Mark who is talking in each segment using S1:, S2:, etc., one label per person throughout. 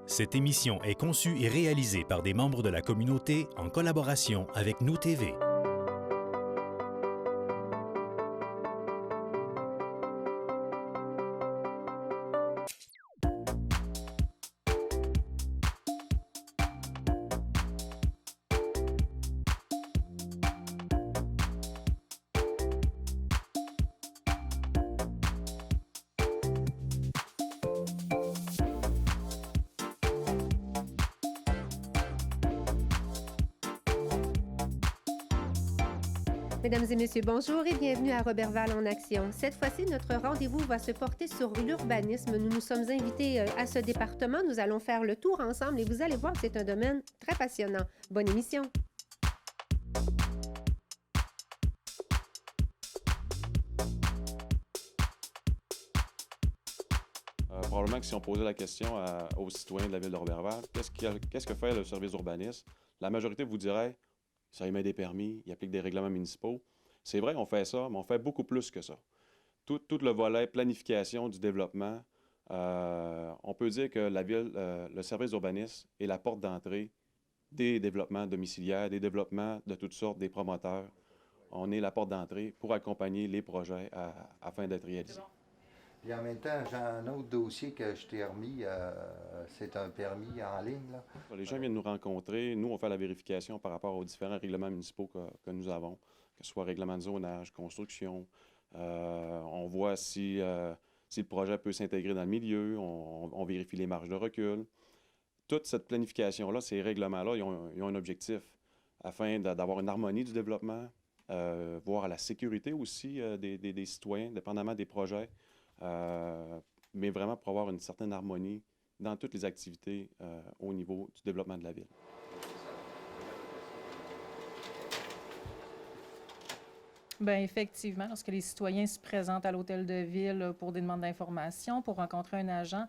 S1: Cette émission est conçue et réalisée par des membres de la communauté en collaboration avec Nous TV.
S2: Mesdames et messieurs, bonjour et bienvenue à Roberval en action. Cette fois-ci, notre rendez-vous va se porter sur l'urbanisme. Nous nous sommes invités à ce département. Nous allons faire le tour ensemble et vous allez voir que c'est un domaine très passionnant. Bonne émission.
S3: Probablement que si on posait la question aux citoyens de la ville de Roberval, qu'est-ce que fait le service d'urbanisme? La majorité vous dirait, ça émet des permis, il applique des règlements municipaux. C'est vrai, on fait ça, mais on fait beaucoup plus que ça. Tout le volet planification du développement, on peut dire que la ville, le service d'urbanisme est la porte d'entrée des développements domiciliaires, des développements de toutes sortes, des promoteurs. On est la porte d'entrée pour accompagner les projets afin d'être réalisés.
S4: Puis en même temps, j'ai un autre dossier que je t'ai remis, c'est un permis en ligne, là.
S3: Les gens viennent nous rencontrer. Nous, on fait la vérification par rapport aux différents règlements municipaux que nous avons, que ce soit règlement de zonage, construction. On voit si le projet peut s'intégrer dans le milieu. On vérifie les marges de recul. Toute cette planification-là, ces règlements-là, ils ont un objectif afin d'avoir une harmonie du développement, voir la sécurité aussi des citoyens, dépendamment des projets. Mais vraiment pour avoir une certaine harmonie dans toutes les activités au niveau du développement de la ville.
S5: Bien, effectivement, lorsque les citoyens se présentent à l'hôtel de ville pour des demandes d'information, pour rencontrer un agent,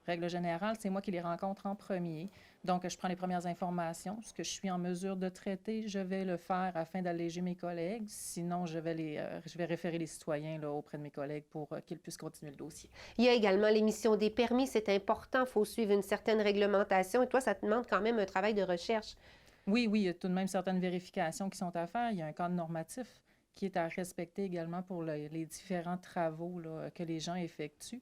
S5: règle générale, c'est moi qui les rencontre en premier. Donc, je prends les premières informations. Ce que je suis en mesure de traiter, je vais le faire afin d'alléger mes collègues. Sinon, je vais référer les citoyens là, auprès de mes collègues pour qu'ils puissent continuer le dossier.
S2: Il y a également l'émission des permis. C'est important. Il faut suivre une certaine réglementation. Et toi, ça te demande quand même un travail de recherche.
S5: Oui, il y a tout de même certaines vérifications qui sont à faire. Il y a un cadre normatif qui est à respecter également pour les différents travaux là, que les gens effectuent.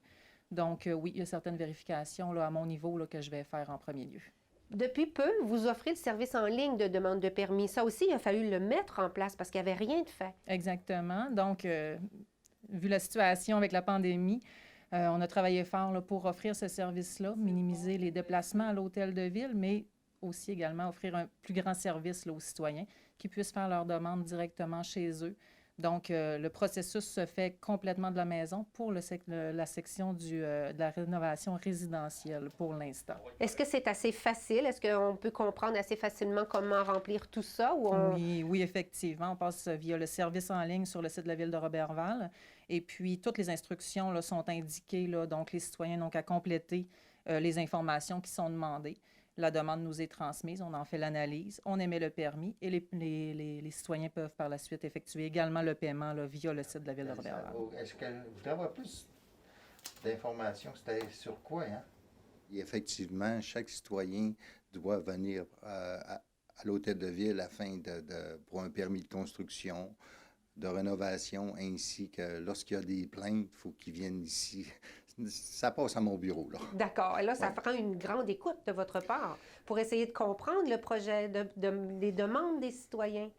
S5: Donc, oui, il y a certaines vérifications là, à mon niveau là, que je vais faire en premier lieu.
S2: Depuis peu, vous offrez le service en ligne de demande de permis. Ça aussi, il a fallu le mettre en place parce qu'il n'y avait rien de fait.
S5: Exactement. Donc, vu la situation avec la pandémie, on a travaillé fort là, pour offrir ce service-là, minimiser les déplacements à l'hôtel de ville, mais aussi également offrir un plus grand service là, aux citoyens qui puissent faire leurs demandes directement chez eux. Donc, le processus se fait complètement de la maison pour la section de la rénovation résidentielle pour l'instant.
S2: Est-ce que c'est assez facile? Est-ce qu'on peut comprendre assez facilement comment remplir tout ça?
S5: Oui, effectivement. On passe via le service en ligne sur le site de la Ville de Roberval. Et puis, toutes les instructions là, sont indiquées. Là, donc, les citoyens n'ont qu'à compléter les informations qui sont demandées. La demande nous est transmise, on en fait l'analyse, on émet le permis et les citoyens peuvent par la suite effectuer également le paiement là, via le site de la Ville de Roberval.
S4: Est-ce que vous voudriez avoir plus d'informations? C'était sur quoi, hein? Et effectivement, chaque citoyen doit venir à l'hôtel de ville afin pour un permis de construction, de rénovation, ainsi que lorsqu'il y a des plaintes, il faut qu'ils viennent ici. Ça passe à mon bureau, là.
S2: D'accord. Et là, ça prend une grande écoute de votre part pour essayer de comprendre le projet, les demandes des citoyens.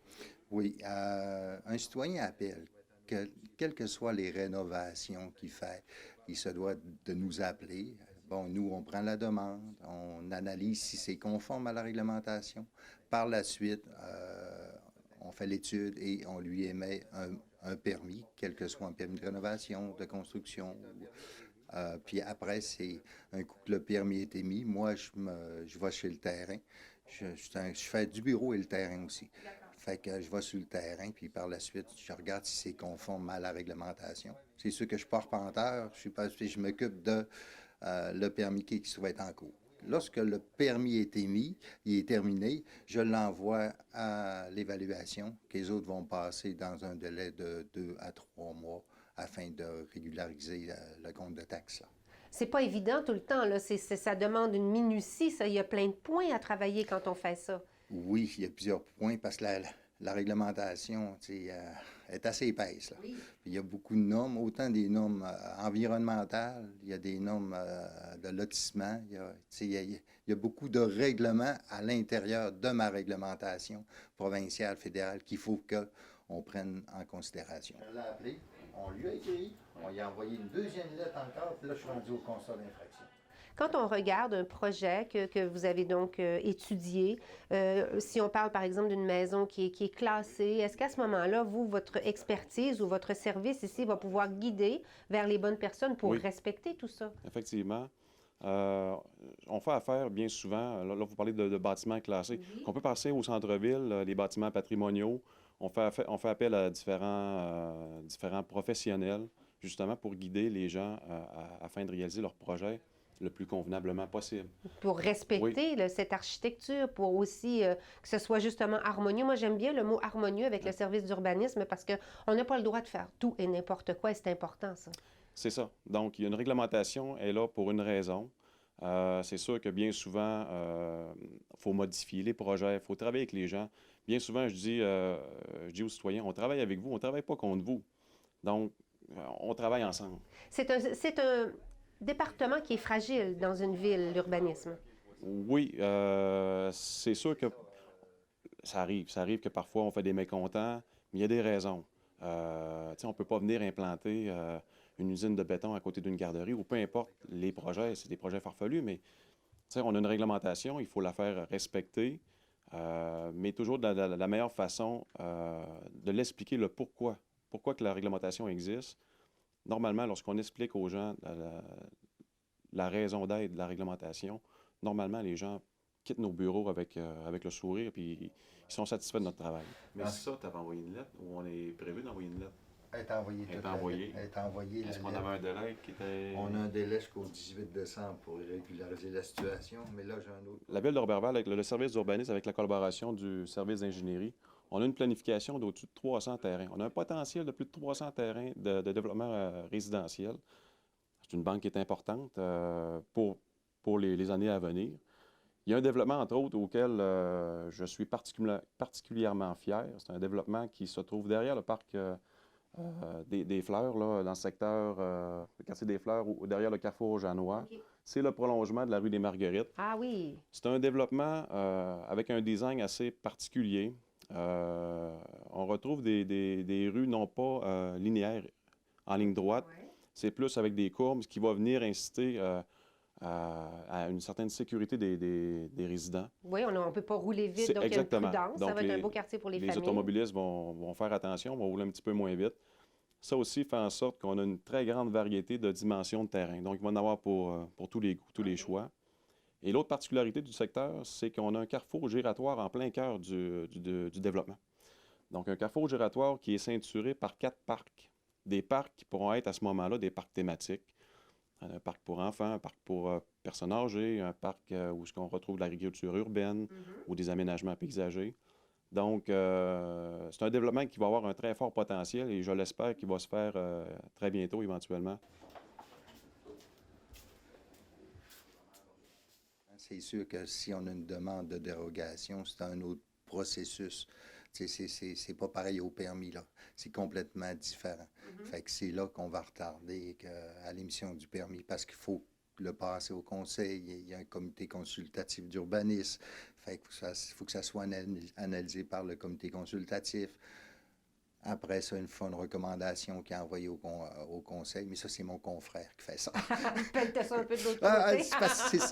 S4: Oui. Un citoyen appelle, quelles que soient les rénovations qu'il fait, il se doit de nous appeler. Bon, nous, on prend la demande, on analyse si c'est conforme à la réglementation. Par la suite, on fait l'étude et on lui émet un permis, quel que soit un permis de rénovation, de construction. Puis après, c'est un coup que le permis est émis, moi, je vais chez le terrain. Je fais du bureau et le terrain aussi. Fait que je vais sur le terrain, puis par la suite, je regarde si c'est conforme à la réglementation. C'est sûr que je suis pas arpenteur, je m'occupe de le permis qui va être en cours. Lorsque le permis est émis, il est terminé, je l'envoie à l'évaluation, que les autres vont passer dans un délai de 2 à 3 mois afin de régulariser le compte de taxes.
S2: C'est pas évident tout le temps, là. Ça demande une minutie, ça. Il y a plein de points à travailler quand on fait ça.
S4: Oui, il y a plusieurs points parce que la réglementation, est assez épaisse, là.
S2: Oui.
S4: Puis il y a beaucoup de normes, autant des normes environnementales, il y a des normes de lotissement, il y a beaucoup de règlements à l'intérieur de ma réglementation provinciale, fédérale, qu'il faut qu'on prenne en considération. On l'a appelé, on lui a écrit, on lui a envoyé une deuxième lettre encore, puis là, je suis rendu au constat d'infraction.
S2: Quand on regarde un projet que vous avez donc étudié, si on parle par exemple d'une maison qui est classée, est-ce qu'à ce moment-là, votre expertise ou votre service ici va pouvoir guider vers les bonnes personnes pour
S3: Oui.
S2: respecter tout ça?
S3: Effectivement. On fait affaire bien souvent, là vous parlez de bâtiments classés.
S2: Oui.
S3: On peut passer au centre-ville, les bâtiments patrimoniaux. On fait appel à différents professionnels, justement pour guider les gens afin de réaliser leur projet le plus convenablement possible.
S2: Pour respecter là, cette architecture, pour aussi que ce soit justement harmonieux. Moi, j'aime bien le mot harmonieux avec le service d'urbanisme parce qu'on n'a pas le droit de faire tout et n'importe quoi et c'est important, ça.
S3: C'est ça. Donc, il y a une réglementation, elle est là pour une raison. C'est sûr que bien souvent, il faut modifier les projets, il faut travailler avec les gens. Bien souvent, je dis aux citoyens, on travaille avec vous, on ne travaille pas contre vous. Donc, on travaille ensemble.
S2: C'est un département qui est fragile dans une ville, l'urbanisme.
S3: Oui, c'est sûr que ça arrive. Ça arrive que parfois, on fait des mécontents, mais il y a des raisons. On ne peut pas venir implanter une usine de béton à côté d'une garderie ou peu importe les projets, c'est des projets farfelus, mais on a une réglementation, il faut la faire respecter, mais toujours de la meilleure façon de l'expliquer le pourquoi. Pourquoi que la réglementation existe. Normalement, lorsqu'on explique aux gens la raison d'être de la réglementation, normalement, les gens quittent nos bureaux avec le sourire puis ils sont satisfaits de notre travail. Mais ça, tu avais envoyé une lettre ou on est prévu d'envoyer une lettre?
S4: Elle est envoyée.
S3: Elle est envoyée.
S4: Elle est envoyée.
S3: Est-ce qu'on avait un délai qui était...
S4: On a un délai jusqu'au 18 décembre pour régulariser la situation, mais là, j'ai un autre.
S3: La Ville de Roberval, avec le service d'urbanisme, avec la collaboration du service d'ingénierie, on a une planification d'au-dessus de 300 terrains. On a un potentiel de plus de 300 terrains de développement résidentiel. C'est une banque qui est importante pour les années à venir. Il y a un développement, entre autres, auquel je suis particulièrement fier. C'est un développement qui se trouve derrière le parc des Fleurs, là, dans le secteur, le quartier des Fleurs, ou derrière le carrefour Jeannois. Okay. C'est le prolongement de la rue des Marguerites.
S2: Ah oui!
S3: C'est un développement avec un design assez particulier. On retrouve des rues non pas linéaires, en ligne droite. Ouais. C'est plus avec des courbes, ce qui va venir inciter à une certaine sécurité des résidents.
S2: Oui, on ne peut pas rouler vite, donc
S3: exactement.
S2: Il y a une prudence.
S3: Donc,
S2: ça va être un beau quartier pour les familles.
S3: Les automobilistes vont faire attention, vont rouler un petit peu moins vite. Ça aussi fait en sorte qu'on a une très grande variété de dimensions de terrain. Donc, il va en avoir pour tous les goûts, tous les choix. Et l'autre particularité du secteur, c'est qu'on a un carrefour giratoire en plein cœur du développement. Donc, un carrefour giratoire qui est ceinturé par 4 parcs. Des parcs qui pourront être à ce moment-là des parcs thématiques. Un parc pour enfants, un parc pour personnes âgées, un parc où on retrouve de l'agriculture urbaine ou des aménagements paysagers. Donc, c'est un développement qui va avoir un très fort potentiel et je l'espère qu'il va se faire très bientôt éventuellement.
S4: C'est sûr que si on a une demande de dérogation, c'est un autre processus. C'est pas pareil au permis, là. C'est complètement différent. Fait que c'est là qu'on va retarder à l'émission du permis parce qu'il faut le passer au conseil. Il y a un comité consultatif d'urbanisme. Fait qu'il faut que ça soit analysé par le comité consultatif. Après ça, une fois une recommandation qui est envoyée au conseil, mais ça, c'est mon confrère qui fait ça.
S2: Pèle ça un peu de l'autre côté.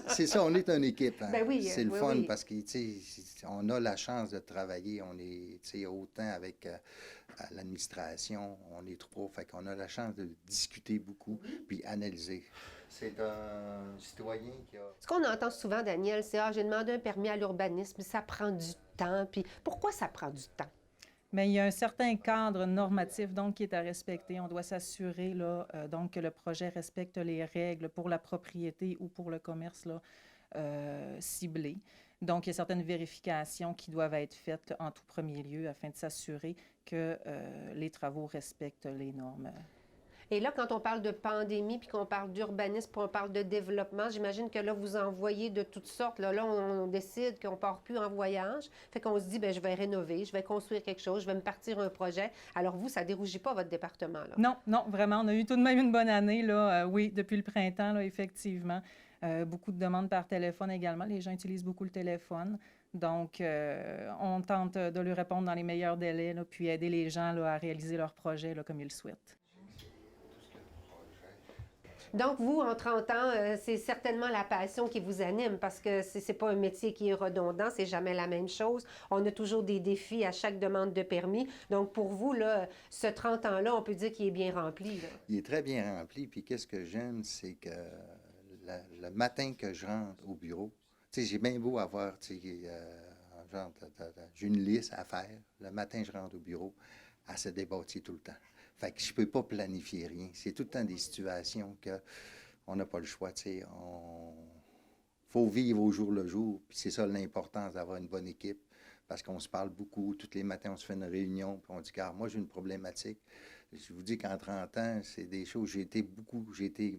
S4: C'est ça, on est une équipe. Hein.
S2: Ben oui,
S4: c'est le fun parce qu'on a la chance de travailler. On est autant avec l'administration, on est trois, fait qu'on a la chance de discuter beaucoup puis analyser. C'est un citoyen qui a...
S2: Ce qu'on entend souvent, Daniel, c'est « Ah, j'ai demandé un permis à l'urbanisme, ça prend du temps. » Puis pourquoi ça prend du temps?
S5: Mais il y a un certain cadre normatif donc qui est à respecter. On doit s'assurer donc que le projet respecte les règles pour la propriété ou pour le commerce là, ciblé. Donc, il y a certaines vérifications qui doivent être faites en tout premier lieu afin de s'assurer que les travaux respectent les normes.
S2: Et là, quand on parle de pandémie, puis qu'on parle d'urbanisme, puis on parle de développement, j'imagine que là, vous en voyez de toutes sortes. Là, on décide qu'on ne part plus en voyage. Fait qu'on se dit, bien, je vais rénover, je vais construire quelque chose, je vais me partir un projet. Alors vous, ça ne dérougit pas votre département, là?
S5: Non, non, vraiment. On a eu tout de même une bonne année, là. Oui, depuis le printemps, là, effectivement. Beaucoup de demandes par téléphone également. Les gens utilisent beaucoup le téléphone. Donc, on tente de lui répondre dans les meilleurs délais, là, puis aider les gens là, à réaliser leurs projets là, comme ils le souhaitent.
S2: Donc, vous, en 30 ans, c'est certainement la passion qui vous anime parce que c'est pas un métier qui est redondant, c'est jamais la même chose. On a toujours des défis à chaque demande de permis. Donc, pour vous, là, ce 30 ans-là, on peut dire qu'il est bien rempli, là.
S4: Il est très bien rempli. Puis qu'est-ce que j'aime, c'est que le matin que je rentre au bureau, tu sais, j'ai bien beau avoir, tu sais, genre, j'ai une liste à faire. Le matin, je rentre au bureau, elle se débâtit tout le temps. Fait que je peux pas planifier rien. C'est tout le temps des situations qu'on n'a pas le choix, tu sais. Faut vivre au jour le jour. Puis c'est ça l'importance d'avoir une bonne équipe. Parce qu'on se parle beaucoup. Tous les matins, on se fait une réunion. Puis on dit, car moi, j'ai une problématique. Je vous dis qu'en 30 ans, c'est des choses. J'ai été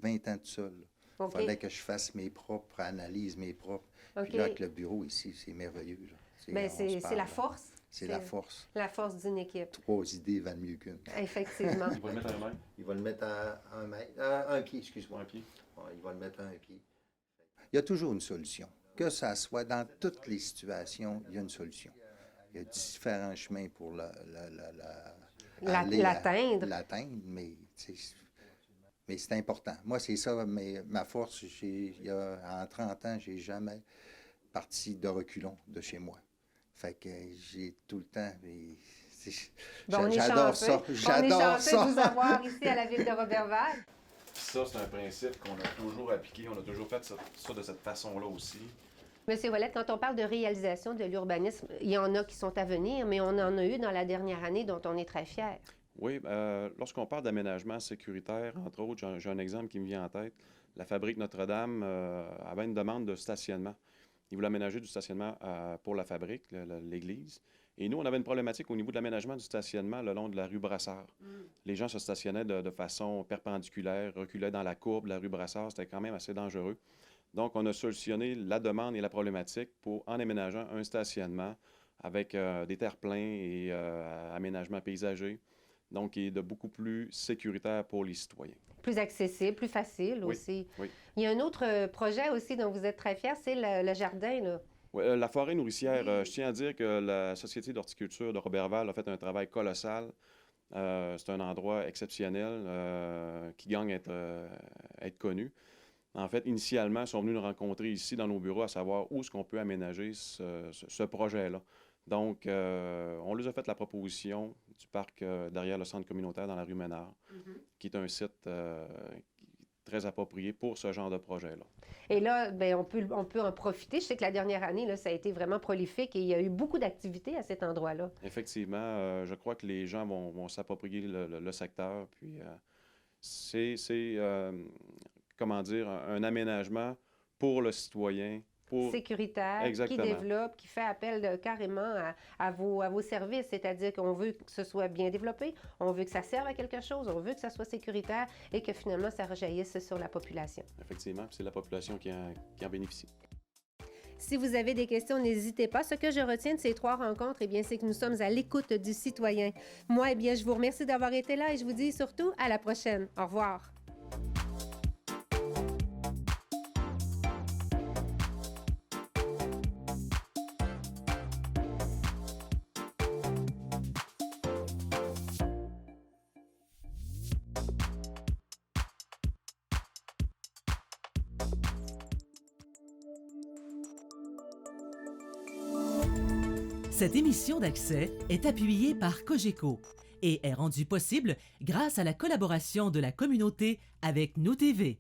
S4: 20 ans tout seul. Il fallait que je fasse mes propres analyses, mes propres. Puis là, avec le bureau ici, c'est merveilleux.
S2: Bien, c'est la force.
S4: C'est la force.
S2: La force d'une équipe.
S4: 3 idées valent mieux qu'une.
S2: Effectivement.
S3: Il va le mettre à un mètre?
S4: Il va le mettre à 1 mètre. Un pied, excuse-moi.
S3: Un pied.
S4: Ouais, il va le mettre à 1 pied. Il y a toujours une solution. Que ça soit dans toutes les situations, il y a une solution. Il y a différents chemins pour l'atteindre, mais c'est important. Moi, c'est ça, ma force. En 30 ans, j'ai jamais parti de reculons de chez moi. Fait que j'ai tout le temps... J'adore ça.
S2: On est chanceux de vous avoir ici à la ville de Roberval.
S3: Ça, c'est un principe qu'on a toujours appliqué. On a toujours fait ça de cette façon-là aussi.
S2: Monsieur Ouellette, quand on parle de réalisation de l'urbanisme, il y en a qui sont à venir, mais on en a eu dans la dernière année dont on est très fiers.
S3: Oui, lorsqu'on parle d'aménagement sécuritaire, entre autres, j'ai un exemple qui me vient en tête. La fabrique Notre-Dame avait une demande de stationnement. Ils voulaient aménager du stationnement pour la fabrique, l'église. Et nous, on avait une problématique au niveau de l'aménagement du stationnement le long de la rue Brassard. Les gens se stationnaient de façon perpendiculaire, reculaient dans la courbe de la rue Brassard. C'était quand même assez dangereux. Donc, on a solutionné la demande et la problématique en aménageant un stationnement avec des terre-pleins et aménagement paysager. Donc, qui est de beaucoup plus sécuritaire pour les citoyens.
S2: Plus accessible, plus facile aussi.
S3: Oui.
S2: Il y a un autre projet aussi dont vous êtes très fiers, c'est le jardin, là.
S3: Oui, la forêt nourricière. Je tiens à dire que la Société d'horticulture de Roberval a fait un travail colossal. C'est un endroit exceptionnel qui gagne à être connu. En fait, initialement, ils sont venus nous rencontrer ici dans nos bureaux à savoir où est-ce qu'on peut aménager ce projet-là. Donc, on leur a fait la proposition du parc derrière le centre communautaire dans la rue Ménard, qui est un site très approprié pour ce genre de projet-là.
S2: Et là, bien, on peut en profiter. Je sais que la dernière année, là, ça a été vraiment prolifique et il y a eu beaucoup d'activités à cet endroit-là.
S3: Effectivement, je crois que les gens vont s'approprier le secteur. Puis, c'est comment dire, un aménagement pour le citoyen.
S2: Sécuritaire,
S3: Exactement.
S2: Qui développe, qui fait appel carrément à vos services. C'est-à-dire qu'on veut que ce soit bien développé, on veut que ça serve à quelque chose, on veut que ça soit sécuritaire et que finalement, ça rejaillisse sur la population.
S3: Effectivement, puis c'est la population qui en bénéficie.
S2: Si vous avez des questions, n'hésitez pas. Ce que je retiens de ces 3 rencontres, eh bien, c'est que nous sommes à l'écoute du citoyen. Moi, eh bien, je vous remercie d'avoir été là et je vous dis surtout à la prochaine. Au revoir.
S6: Cette émission d'Accès est appuyée par Cogeco et est rendue possible grâce à la collaboration de la communauté avec Nous TV.